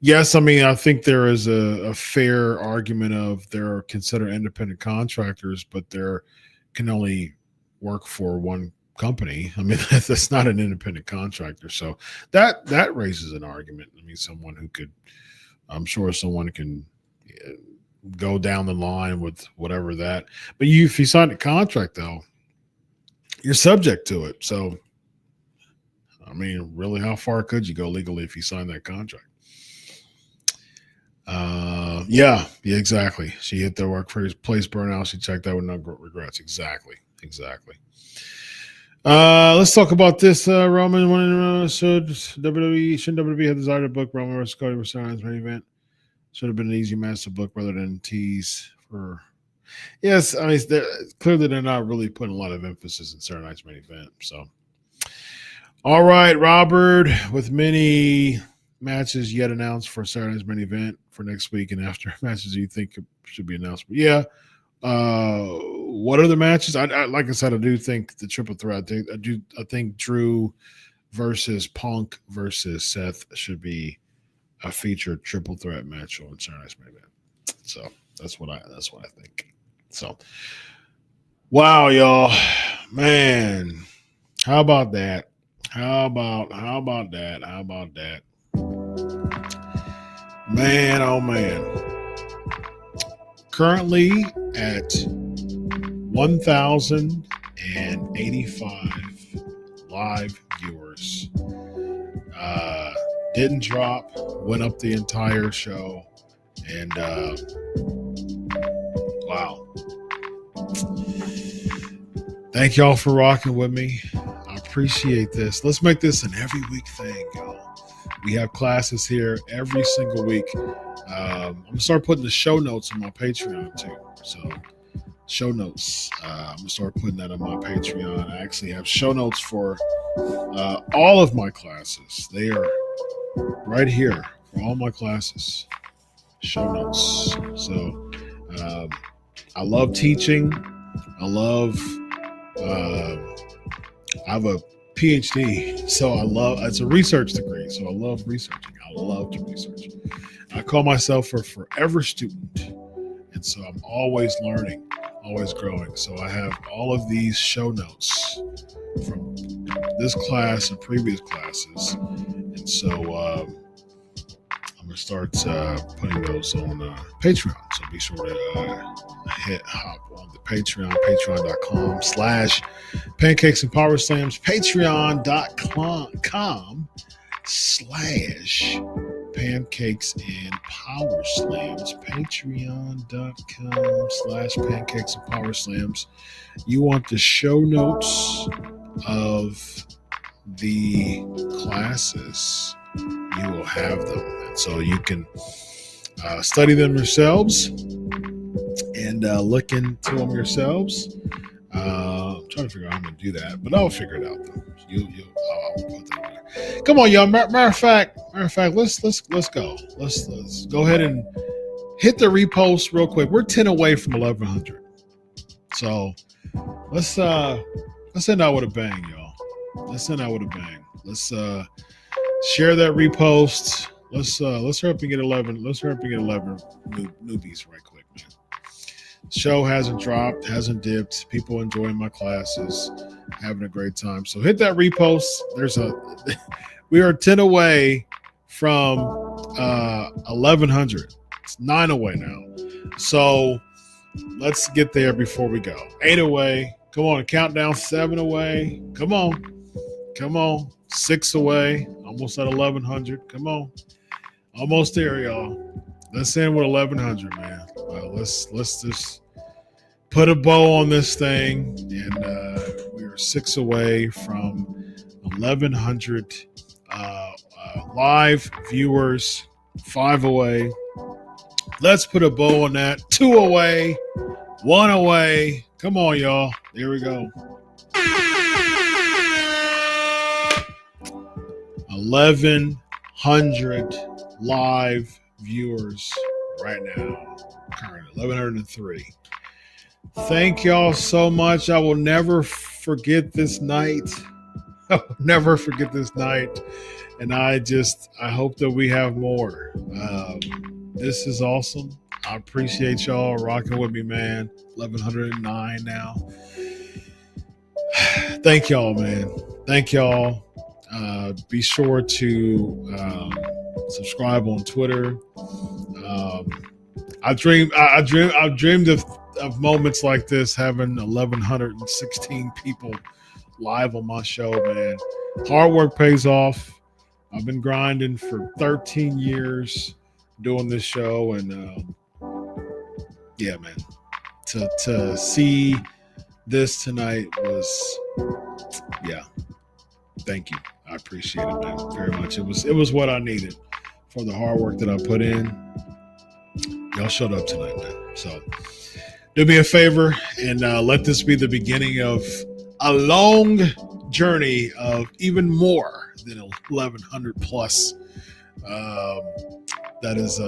Yes, I mean, I think there is a fair argument of they're considered independent contractors, but they can only work for one company. I mean, that's not an independent contractor. So that raises an argument. I mean, I'm sure someone can go down the line with whatever that. But if you sign a contract, though, you're subject to it. So, I mean, really, how far could you go legally if you sign that contract? Yeah, exactly. She hit the workplace burnout. She checked out with no regrets. Exactly. Let's talk about this. Roman shouldn't WWE have desired to book Roman versus Cody for Saturday main event? Should have been an easy match to book rather than tease for. Yes, I mean clearly they're not really putting a lot of emphasis in Saturday night's main event. So, all right, Robert, with many matches yet announced for Saturday's main event for next week and after matches you think should be announced. But yeah, what are the matches? I like I said, I do think the triple threat. I think Drew versus Punk versus Seth should be a featured triple threat match on Saturday's main event. So that's what I think. So wow, y'all, man, how about that? How about that? Man, oh man. Currently at 1,085 live viewers. Didn't drop, went up the entire show, and wow. Thank y'all for rocking with me. I appreciate this. Let's make this an every week thing, y'all. We have classes here every single week. I'm gonna start putting the show notes on my Patreon too. So show notes. I'm gonna start putting that on my Patreon. I actually have show notes for all of my classes. They are right here for all my classes. Show notes. So I love teaching. I have a PhD, so it's a research degree, so I love researching. I love to research. I call myself a forever student, and so I'm always learning, always growing. So I have all of these show notes from this class and previous classes, and so I'm going to start putting those on Patreon. So be sure to hop on the Patreon, patreon.com/pancakes and power slams, patreon.com/pancakes and power slams, patreon.com/pancakes and power slams. You want the show notes of the classes, you will have them. And so you can study them yourselves and look into them yourselves. I'm trying to figure out how I'm going to do that, but I'll figure it out though. I'll put that there. Come on, y'all. Matter of fact, let's go. Let's go ahead and hit the repost real quick. We're 10 away from 1,100. So let's end out with a bang, y'all. Let's end out with a bang. Let's share that repost. Let's hurry up and get 11. Let's hurry up and get 11 newbies right quick, man. Show hasn't dropped, hasn't dipped. People enjoying my classes, having a great time. So hit that repost. We are 10 away from 1,100. It's 9 away now. So let's get there before we go. 8 away. Come on, countdown. 7 away. Come on. 6 away. Almost at 1,100. Come on. Almost there, y'all. Let's end with 1,100, man. Let's just put a bow on this thing, and we are 6 away from 1,100 live viewers. 5 away. Let's put a bow on that. 2 away. 1 away. Come on, y'all. There we go. 1,100 live viewers right now. Currently 1,103. Thank y'all so much. I will never forget this night. I will never forget this night. And I hope that we have more. This is awesome. I appreciate y'all rocking with me, man. 1,109 now. Thank y'all, man. Thank y'all. Be sure to subscribe on Twitter. I dreamed of moments like this, having 1,116 people live on my show, man. Hard work pays off. I've been grinding for 13 years, doing this show. And yeah, man, to see this tonight was, yeah, thank you. I appreciate it, man, very much. It was what I needed for the hard work that I put in. Y'all showed up tonight, man. So do me a favor and let this be the beginning of a long journey of even more than 1,100 plus. That is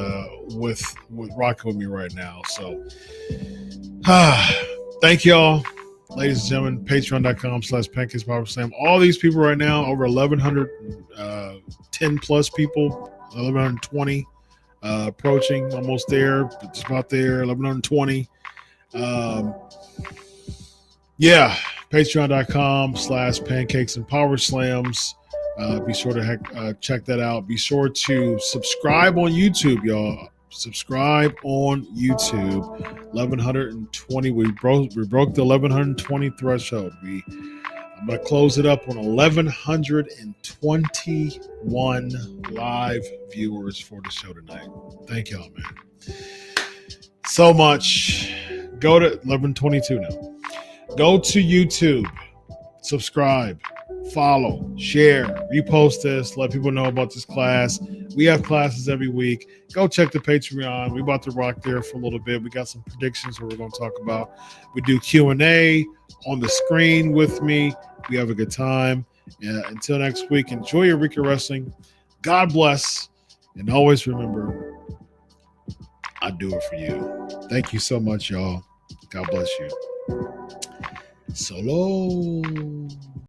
with rocking with me right now. So thank y'all, ladies and gentlemen. Patreon.com/PancakePowerSlam. All these people right now, over 1,110 plus people, 1,120 approaching, almost there, but just about there, 1,120. Yeah, patreon.com/pancakes and power slams. Be sure to check that out. Be sure to subscribe on YouTube, y'all. Subscribe on YouTube. 1,120. We broke the 1,120 threshold. I'm gonna close it up on 1,121 live viewers for the show tonight. Thank y'all, man, so much. Go to 1,122 now. Go to YouTube, subscribe, follow, share, repost this, let people know about this class. We have classes every week. Go check the Patreon. We're about to rock there for a little bit. We got some predictions what we're going to talk about. We do Q&A on the screen with me. We have a good time. Until next week, enjoy your week of wrestling. God bless. And always remember, I do it for you. Thank you so much, y'all. God bless you. Solo.